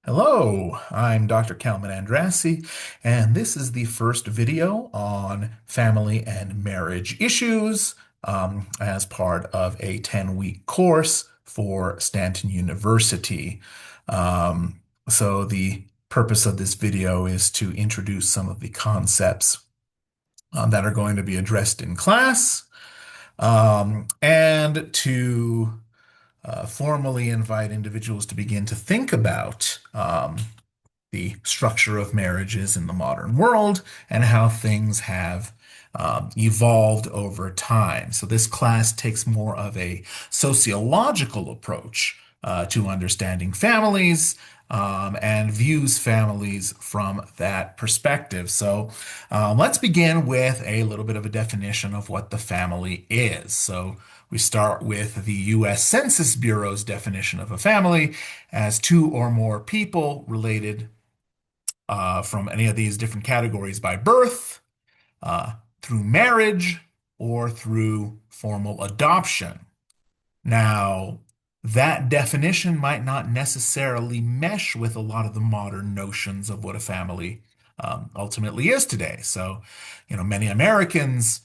Hello, I'm Dr. Kalman Andrassy, and this is the first video on family and marriage issues as part of a 10-week course for Stanton University. So the purpose of this video is to introduce some of the concepts that are going to be addressed in class, and to formally invite individuals to begin to think about the structure of marriages in the modern world and how things have evolved over time. So this class takes more of a sociological approach to understanding families and views families from that perspective. So let's begin with a little bit of a definition of what the family is. So we start with the U.S. Census Bureau's definition of a family as two or more people related from any of these different categories by birth, uh, through marriage, or through formal adoption. Now, that definition might not necessarily mesh with a lot of the modern notions of what a family ultimately is today. So, many Americans,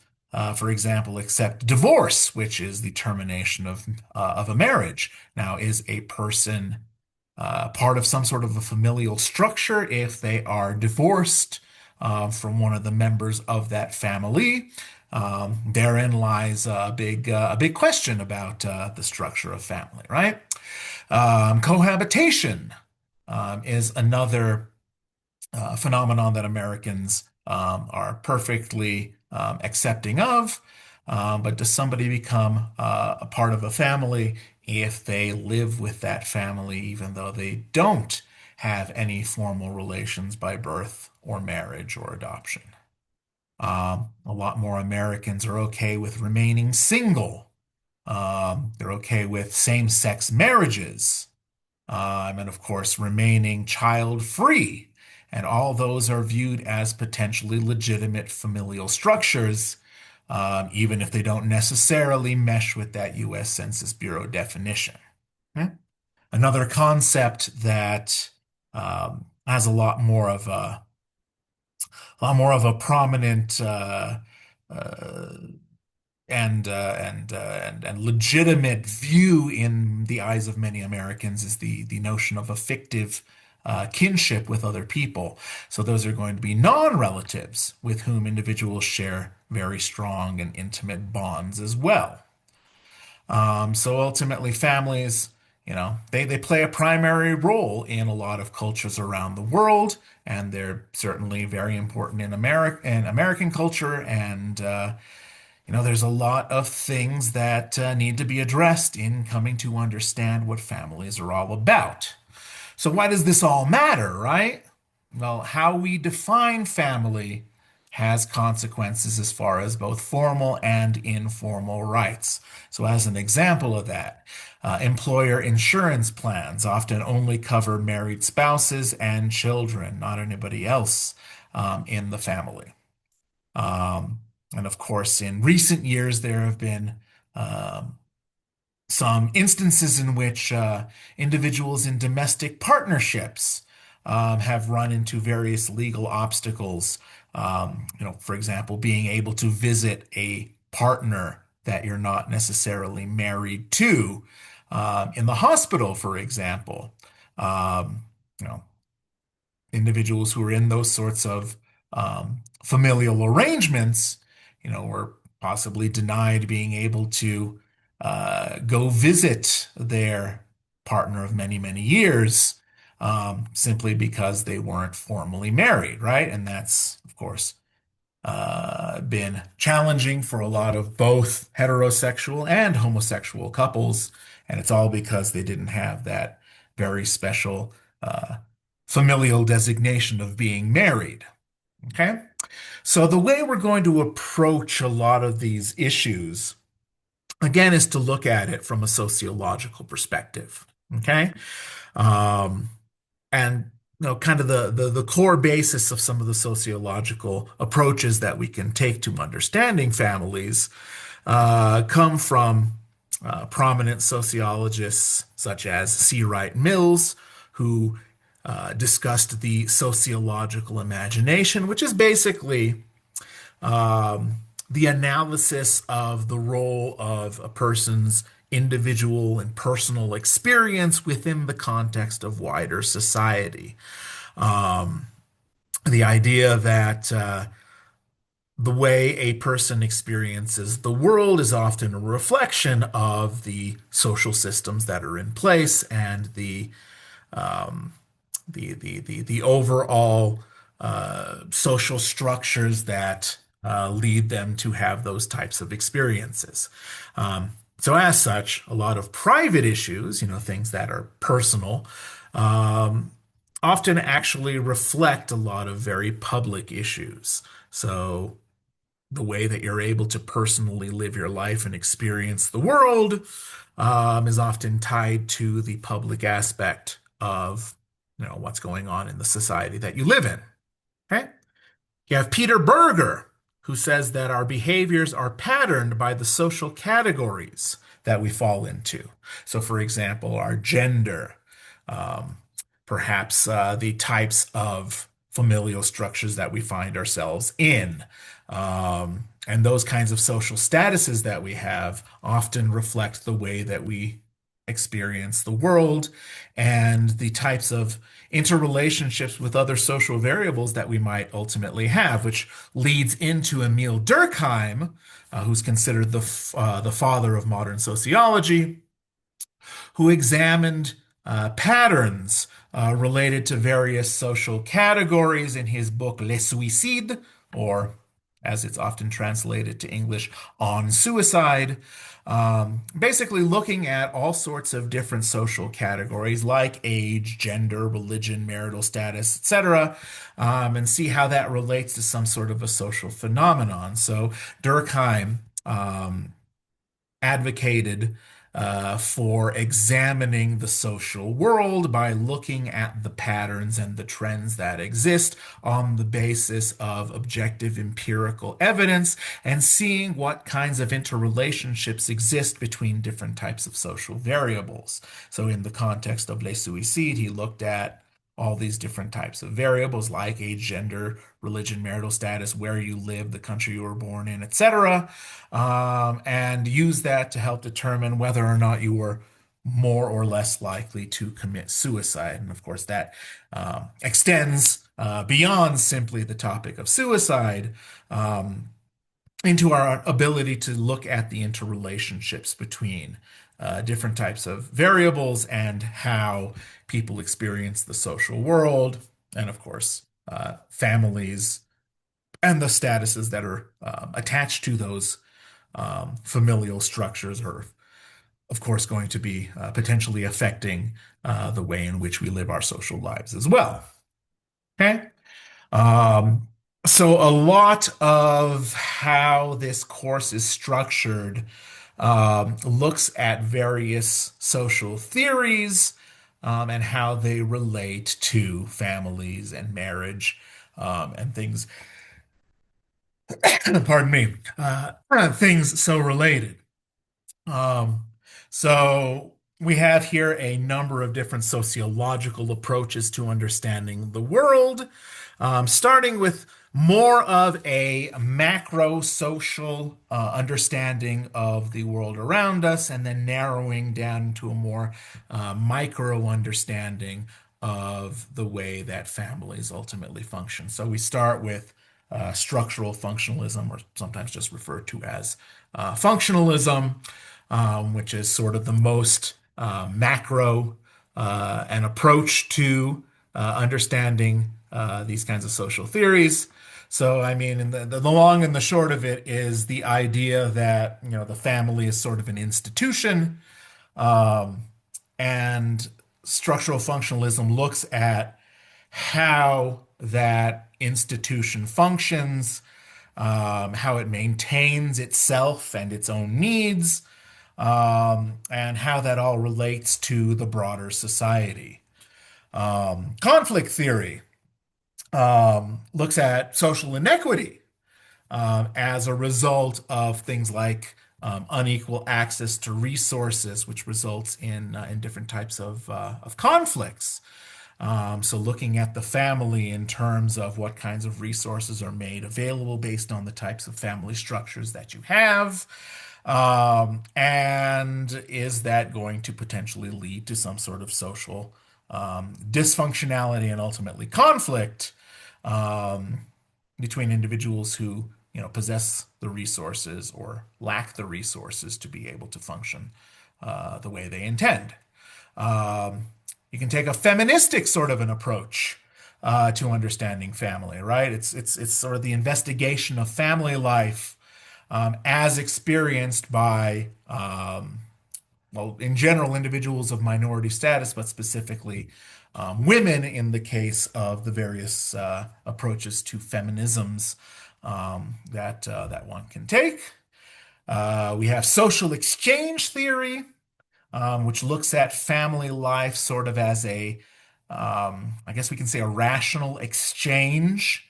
for example, accept divorce, which is the termination of a marriage. Now, is a person part of some sort of a familial structure if they are divorced from one of the members of that family? Therein lies a big question about the structure of family, right? Cohabitation is another phenomenon that Americans are perfectly accepting of. But does somebody become a part of a family if they live with that family, even though they don't have any formal relations by birth or marriage or adoption? A lot more Americans are okay with remaining single. They're okay with same-sex marriages. And of course, remaining child-free. And all those are viewed as potentially legitimate familial structures, even if they don't necessarily mesh with that U.S. Census Bureau definition. Okay? Another concept that has a lot more of a prominent uh, and legitimate view in the eyes of many Americans is the notion of a fictive kinship with other people. So those are going to be non-relatives with whom individuals share very strong and intimate bonds as well. So ultimately, families, they play a primary role in a lot of cultures around the world, and they're certainly very important in American culture. And there's a lot of things that need to be addressed in coming to understand what families are all about. So why does this all matter, right? Well, how we define family has consequences as far as both formal and informal rights. So as an example of that, employer insurance plans often only cover married spouses and children, not anybody else in the family. Um, and of course, in recent years, there have been um, some instances in which individuals in domestic partnerships have run into various legal obstacles. For example, being able to visit a partner that you're not necessarily married to in the hospital, for example. Um, you know, Individuals who are in those sorts of familial arrangements, were possibly denied being able to go visit their partner of many, many years simply because they weren't formally married, right? And that's, of course, been challenging for a lot of both heterosexual and homosexual couples. And it's all because they didn't have that very special uh, familial designation of being married. Okay? So the way we're going to approach a lot of these issues, again, is to look at it from a sociological perspective. Okay? Um, and kind of the core basis of some of the sociological approaches that we can take to understanding families come from prominent sociologists such as C. Wright Mills, who discussed the sociological imagination, which is basically um, the analysis of the role of a person's individual and personal experience within the context of wider society. Um, the idea that the way a person experiences the world is often a reflection of the social systems that are in place and um, the overall social structures that lead them to have those types of experiences. So, as such, a lot of private issues, things that are personal, um, often actually reflect a lot of very public issues. So, the way that you're able to personally live your life and experience the world is often tied to the public aspect of what's going on in the society that you live in. Okay? You have Peter Berger, who says that our behaviors are patterned by the social categories that we fall into. So, for example, our gender, um, perhaps the types of familial structures that we find ourselves in. And those kinds of social statuses that we have often reflect the way that we experience the world and the types of interrelationships with other social variables that we might ultimately have, which leads into Emil Durkheim, who's considered the father of modern sociology, who examined patterns related to various social categories in his book Les Suicides, or as it's often translated to English, On Suicide. Basically looking at all sorts of different social categories like age, gender, religion, marital status, etc., and see how that relates to some sort of a social phenomenon. So Durkheim advocated for examining the social world by looking at the patterns and the trends that exist on the basis of objective empirical evidence and seeing what kinds of interrelationships exist between different types of social variables. So, in the context of Les Suicides, he looked at all these different types of variables like age, gender, religion, marital status, where you live, the country you were born in, etc., and use that to help determine whether or not you were more or less likely to commit suicide. And of course, that extends beyond simply the topic of suicide into our ability to look at the interrelationships between different types of variables and how people experience the social world, and of course, families and the statuses that are attached to those familial structures are, of course, going to be potentially affecting the way in which we live our social lives as well. Okay. Um, so a lot of how this course is structured looks at various social theories and how they relate to families and marriage and things, pardon me, things so related. Um, so we have here a number of different sociological approaches to understanding the world, starting with more of a macro social understanding of the world around us, and then narrowing down to a more micro understanding of the way that families ultimately function. So we start with structural functionalism, or sometimes just referred to as functionalism, which is sort of the most macro an approach to understanding these kinds of social theories. So, I mean, the long and the short of it is the idea that, the family is sort of an institution, um, and structural functionalism looks at how that institution functions, how it maintains itself and its own needs, and how that all relates to the broader society. Conflict theory looks at social inequity as a result of things like unequal access to resources, which results in different types of conflicts. So looking at the family in terms of what kinds of resources are made available based on the types of family structures that you have. And is that going to potentially lead to some sort of social dysfunctionality and ultimately conflict um, between individuals who, possess the resources or lack the resources to be able to function the way they intend? Um, you can take a feministic sort of an approach to understanding family, right? It's sort of the investigation of family life as experienced by well, in general, individuals of minority status, but specifically women in the case of the various approaches to feminisms that one can take. We have social exchange theory, which looks at family life sort of as I guess we can say, a rational exchange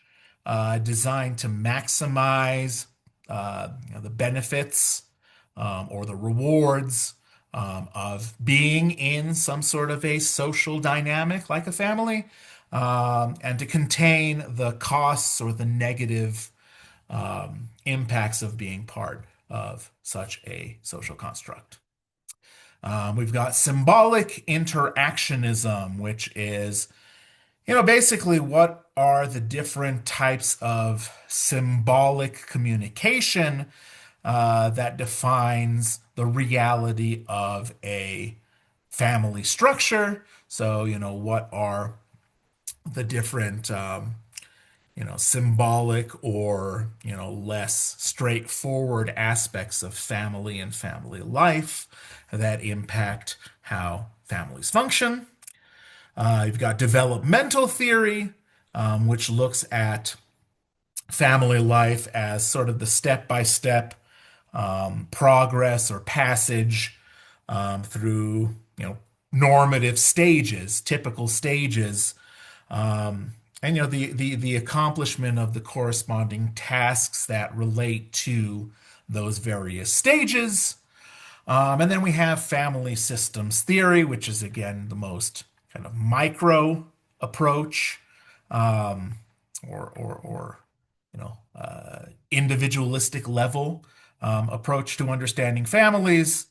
designed to maximize the benefits or the rewards of being in some sort of a social dynamic like a family, and to contain the costs or the negative impacts of being part of such a social construct. We've got symbolic interactionism, which is, basically what are the different types of symbolic communication that defines the reality of a family structure. So, what are the different, symbolic or, less straightforward aspects of family and family life that impact how families function. You've got developmental theory, which looks at family life as sort of the step-by-step progress or passage through, normative stages, typical stages, and the accomplishment of the corresponding tasks that relate to those various stages. And then we have family systems theory, which is again the most kind of micro approach, um, or individualistic level approach to understanding families,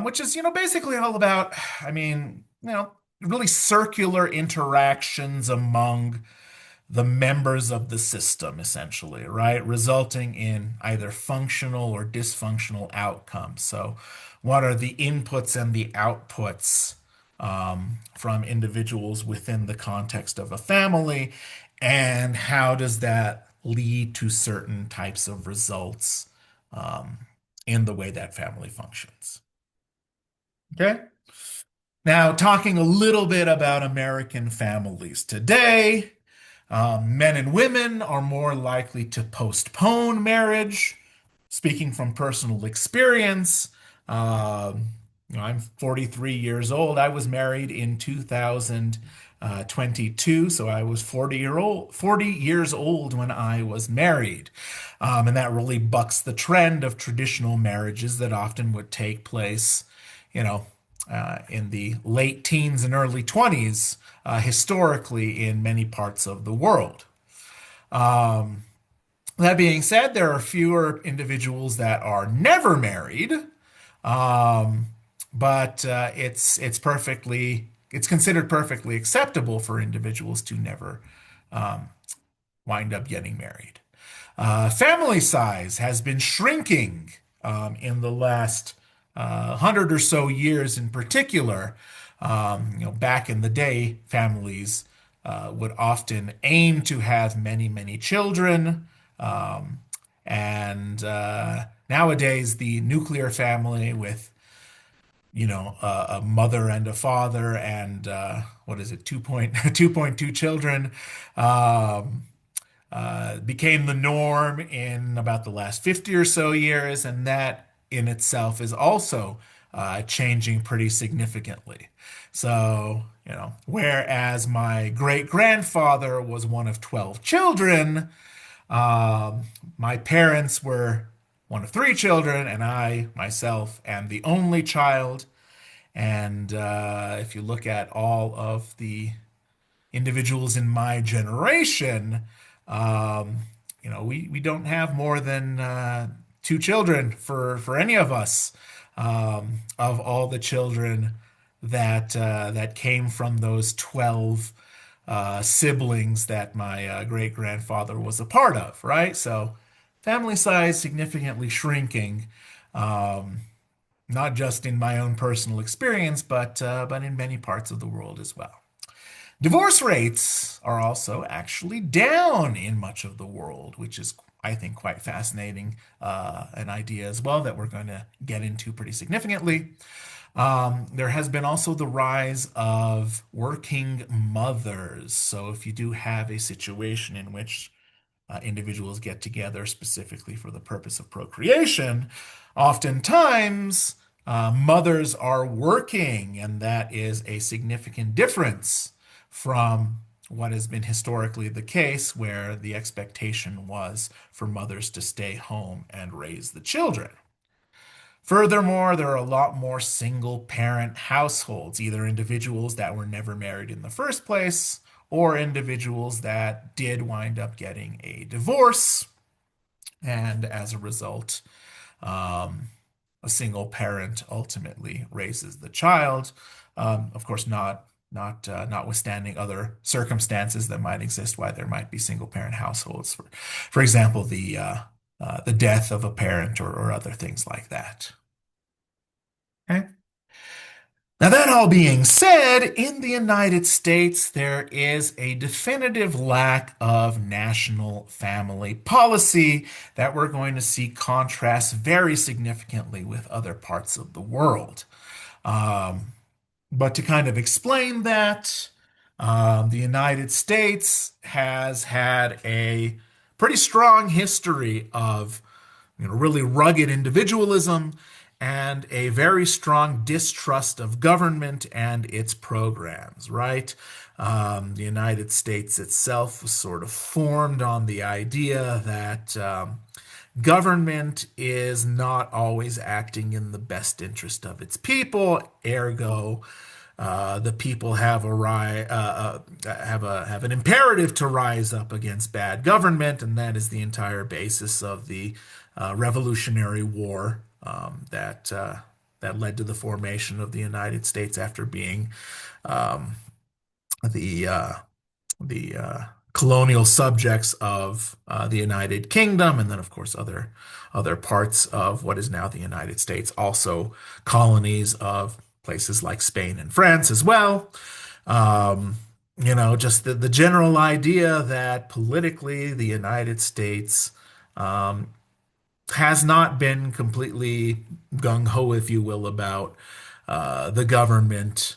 which is basically all about, I mean, really circular interactions among the members of the system, essentially, right? Resulting in either functional or dysfunctional outcomes. So, what are the inputs and the outputs from individuals within the context of a family? And how does that lead to certain types of results um, in the way that family functions? Okay. Now, talking a little bit about American families today. Men and women are more likely to postpone marriage. Speaking from personal experience, I'm 43 years old. I was married in 2022, so I was 40 years old when I was married. And that really bucks the trend of traditional marriages that often would take place, you know, in the late teens and early 20s, historically in many parts of the world. Um, that being said, there are fewer individuals that are never married, um, but it's considered perfectly acceptable for individuals to never wind up getting married. Family size has been shrinking in the last 100 or so years in particular. Back in the day, families would often aim to have many, many children. And nowadays, the nuclear family with, a mother and a father and what is it, 2.2 children, um, became the norm in about the last 50 or so years, and that in itself is also changing pretty significantly. So, whereas my great grandfather was one of 12 children, my parents were one of three children, and I, myself, am the only child. And if you look at all of the individuals in my generation, um, we don't have more than two children for any of us. Of all the children that came from those 12 siblings that my great grandfather was a part of, right? So family size significantly shrinking, um, not just in my own personal experience, but in many parts of the world as well. Divorce rates are also actually down in much of the world, which is, I think, quite fascinating, an idea as well that we're going to get into pretty significantly. There has been also the rise of working mothers. So if you do have a situation in which individuals get together specifically for the purpose of procreation, oftentimes mothers are working, and that is a significant difference from what has been historically the case, where the expectation was for mothers to stay home and raise the children. Furthermore, there are a lot more single parent households, either individuals that were never married in the first place or individuals that did wind up getting a divorce. And as a result, um, a single parent ultimately raises the child. Of course, notwithstanding other circumstances that might exist why there might be single parent households. For example, the death of a parent or other things like that. Okay. Now, that all being said, in the United States, there is a definitive lack of national family policy that we're going to see contrast very significantly with other parts of the world. Um, but to kind of explain that, the United States has had a pretty strong history of really rugged individualism and a very strong distrust of government and its programs, right? The United States itself was sort of formed on the idea that government is not always acting in the best interest of its people, ergo, the people have have an imperative to rise up against bad government, and that is the entire basis of the Revolutionary War that led to the formation of the United States after being um, the uh, the colonial subjects of the United Kingdom, and then of course other parts of what is now the United States, also colonies of places like Spain and France as well. Um, just the general idea that politically the United States um, has not been completely gung ho, if you will, about the government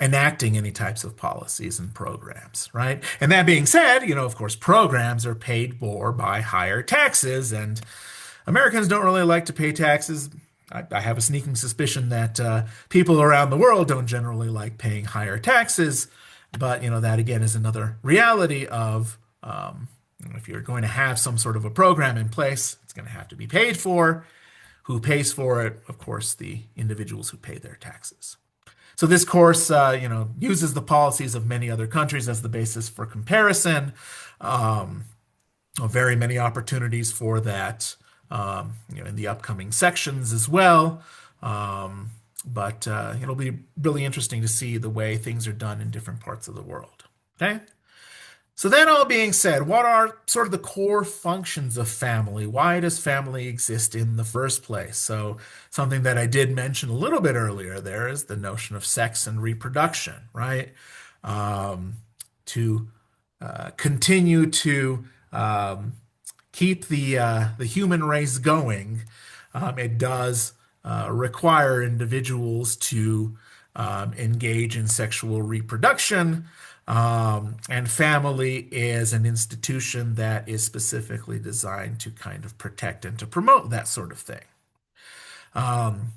enacting any types of policies and programs, right? And that being said, of course, programs are paid for by higher taxes, and Americans don't really like to pay taxes. I have a sneaking suspicion that people around the world don't generally like paying higher taxes, but that again is another reality of if you're going to have some sort of a program in place, it's going to have to be paid for. Who pays for it? Of course, the individuals who pay their taxes. So this course, uses the policies of many other countries as the basis for comparison. Um, Very many opportunities for that, in the upcoming sections as well. But it'll be really interesting to see the way things are done in different parts of the world. Okay. So that all being said, what are sort of the core functions of family? Why does family exist in the first place? So something that I did mention a little bit earlier there is the notion of sex and reproduction, right? Um, to continue to keep the human race going, it does require individuals to engage in sexual reproduction. And family is an institution that is specifically designed to kind of protect and to promote that sort of thing. Um,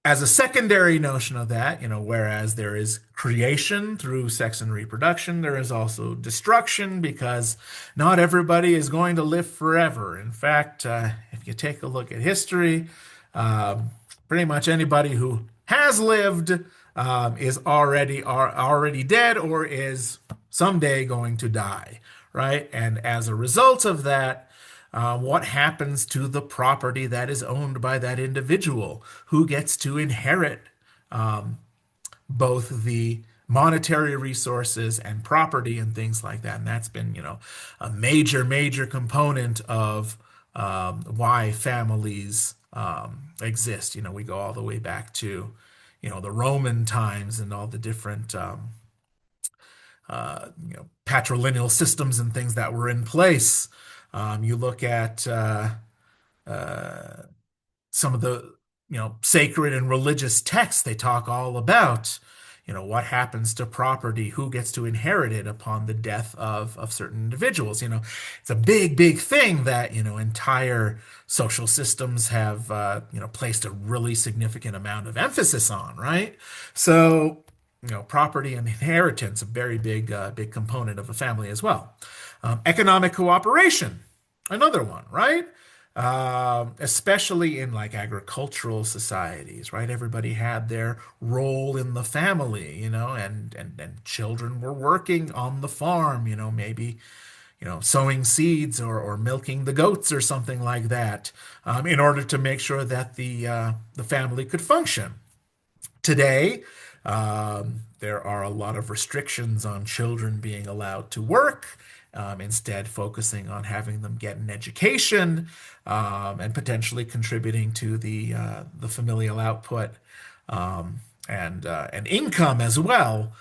as a secondary notion of that, whereas there is creation through sex and reproduction, there is also destruction because not everybody is going to live forever. In fact, if you take a look at history, pretty much anybody who has lived is already dead or is someday going to die, right? And as a result of that, what happens to the property that is owned by that individual? Who gets to inherit both the monetary resources and property and things like that? And that's been, a major component of why families exist. We go all the way back to, the Roman times and all the different, patrilineal systems and things that were in place. You look at some of the sacred and religious texts. They talk all about what happens to property, who gets to inherit it upon the death of certain individuals. It's a big thing that entire social systems have placed a really significant amount of emphasis on, right? So property and inheritance, a very big component of a family as well. Economic cooperation, another one, right? Especially in like agricultural societies, right? Everybody had their role in the family, and children were working on the farm, maybe, sowing seeds or milking the goats or something like that, in order to make sure that the family could function. Today, there are a lot of restrictions on children being allowed to work, instead focusing on having them get an education, and potentially contributing to the familial output, and income as well,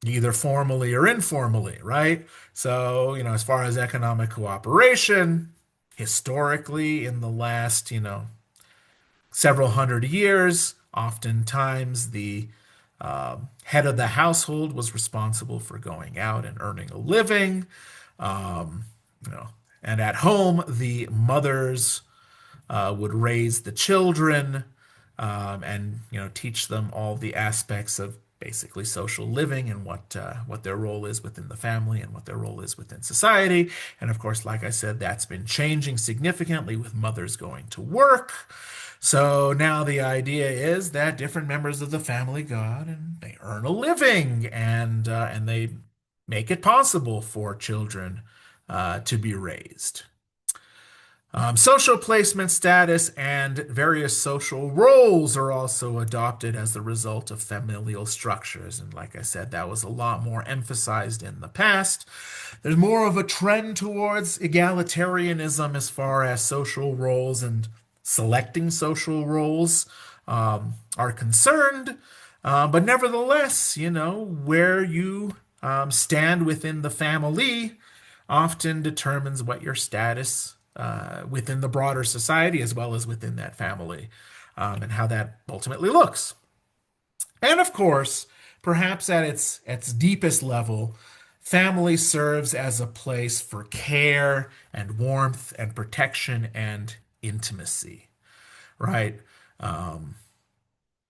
either formally or informally, right? So, as far as economic cooperation, historically, in the last, several hundred years, oftentimes the head of the household was responsible for going out and earning a living. Um, you know, and at home, the mothers would raise the children, and teach them all the aspects of basically social living and what their role is within the family and what their role is within society. And of course, like I said, that's been changing significantly with mothers going to work. So now the idea is that different members of the family go out and they earn a living, and they make it possible for children to be raised. Social placement status and various social roles are also adopted as the result of familial structures. And like I said, that was a lot more emphasized in the past. There's more of a trend towards egalitarianism as far as social roles and selecting social roles are concerned. But nevertheless, where you stand within the family often determines what your status within the broader society as well as within that family, and how that ultimately looks. And of course, perhaps at its deepest level, family serves as a place for care and warmth and protection and intimacy, right? Um,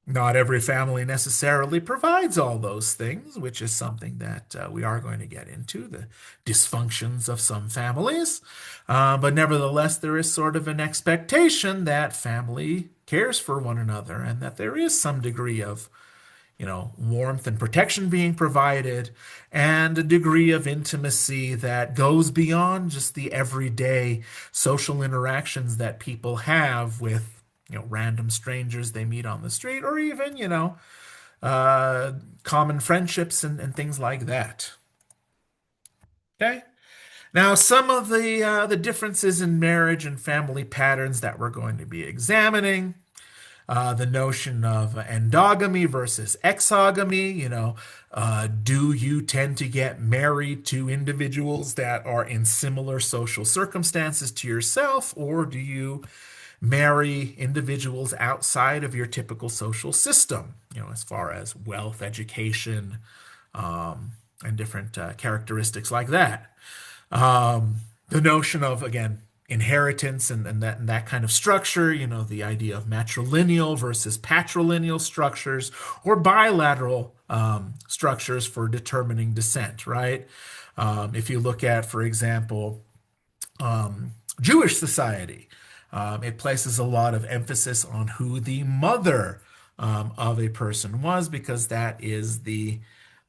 Not every family necessarily provides all those things, which is something that we are going to get into, the dysfunctions of some families. But nevertheless, there is sort of an expectation that family cares for one another and that there is some degree of, warmth and protection being provided, and a degree of intimacy that goes beyond just the everyday social interactions that people have with random strangers they meet on the street, or even, common friendships and things like that. Okay. Now, some of the differences in marriage and family patterns that we're going to be examining. The notion of endogamy versus exogamy. Do you tend to get married to individuals that are in similar social circumstances to yourself, or do you marry individuals outside of your typical social system, as far as wealth, education, and different characteristics like that? The notion of, again, inheritance and that kind of structure, the idea of matrilineal versus patrilineal structures, or bilateral structures for determining descent, right? If you look at, for example, Jewish society, it places a lot of emphasis on who the mother of a person was, because that is the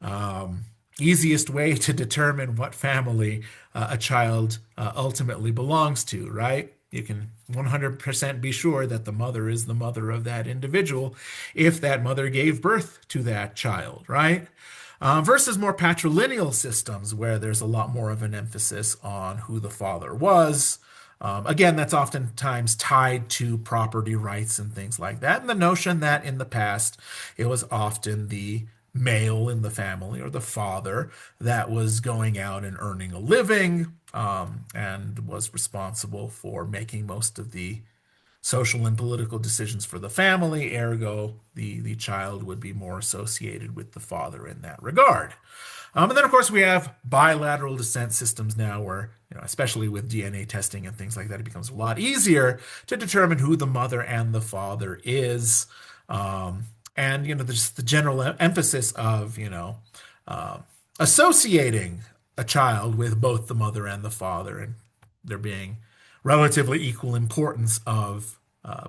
um, easiest way to determine what family a child ultimately belongs to, right? You can 100% be sure that the mother is the mother of that individual if that mother gave birth to that child, right? Versus more patrilineal systems where there's a lot more of an emphasis on who the father was. Again, that's oftentimes tied to property rights and things like that. And the notion that in the past it was often the male in the family or the father that was going out and earning a living, and was responsible for making most of the social and political decisions for the family. Ergo, the child would be more associated with the father in that regard. And then, of course, we have bilateral descent systems now where, especially with DNA testing and things like that, it becomes a lot easier to determine who the mother and the father is. Um, and, there's the general emphasis of, uh, associating a child with both the mother and the father, and there being relatively equal importance of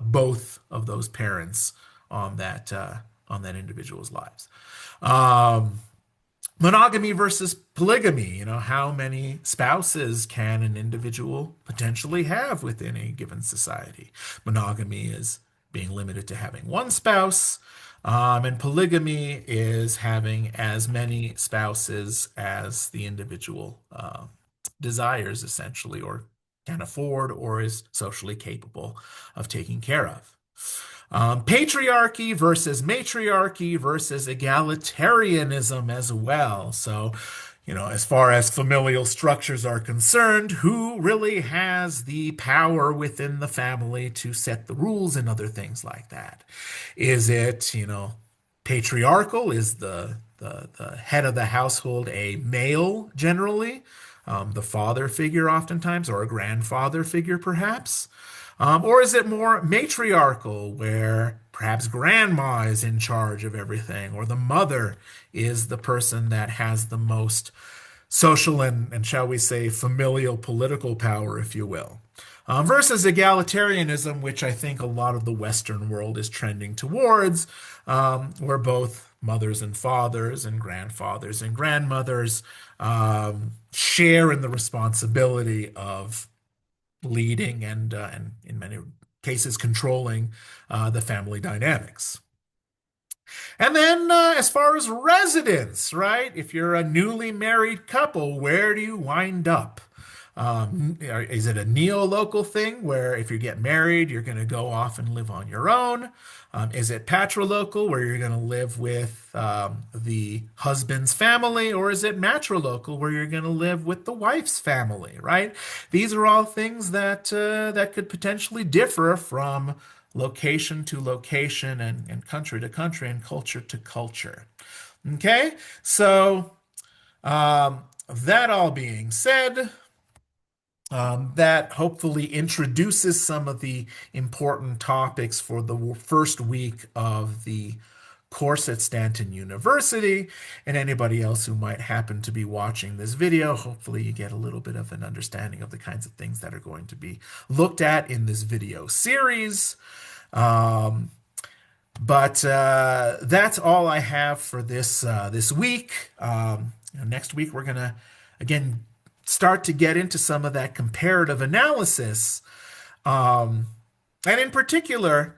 both of those parents on that individual's lives. Um, Monogamy versus polygamy. How many spouses can an individual potentially have within a given society? Monogamy is being limited to having one spouse, and polygamy is having as many spouses as the individual desires, essentially, or can afford, or is socially capable of taking care of. Patriarchy versus matriarchy versus egalitarianism as well. So, as far as familial structures are concerned, who really has the power within the family to set the rules and other things like that? Is it, patriarchal? Is the head of the household a male generally? The father figure oftentimes, or a grandfather figure perhaps? Or is it more matriarchal, where perhaps grandma is in charge of everything, or the mother is the person that has the most social and shall we say, familial political power, if you will? Versus egalitarianism, which I think a lot of the Western world is trending towards, where both mothers and fathers and grandfathers and grandmothers share in the responsibility of leading and in many cases controlling the family dynamics. And then as far as residence, right? If you're a newly married couple, where do you wind up? Is it a neo-local thing where if you get married, you're going to go off and live on your own? Is it patrilocal where you're going to live with the husband's family? Or is it matrilocal where you're going to live with the wife's family, right? These are all things that could potentially differ from location to location and country to country and culture to culture. Okay, so that all being said, that hopefully introduces some of the important topics for the first week of the course at Stanton University. And anybody else who might happen to be watching this video, hopefully you get a little bit of an understanding of the kinds of things that are going to be looked at in this video series. Um, but that's all I have for this week. Next week we're gonna again start to get into some of that comparative analysis, and in particular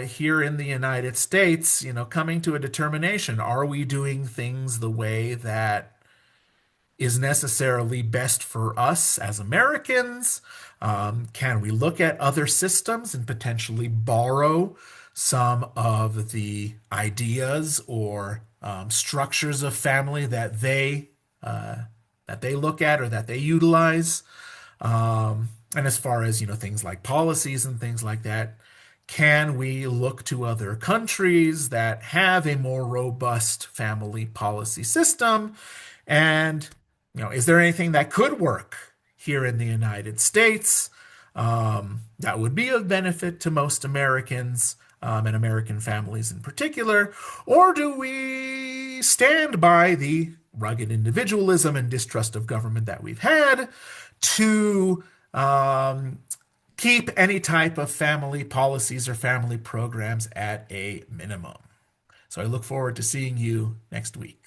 here in the United States, coming to a determination: are we doing things the way that is necessarily best for us as Americans? Can we look at other systems and potentially borrow some of the ideas or structures of family that they look at or that they utilize? And as far as things like policies and things like that, can we look to other countries that have a more robust family policy system? And is there anything that could work here in the United States that would be of benefit to most Americans, and American families in particular? Or do we stand by the rugged individualism and distrust of government that we've had to keep any type of family policies or family programs at a minimum. So I look forward to seeing you next week.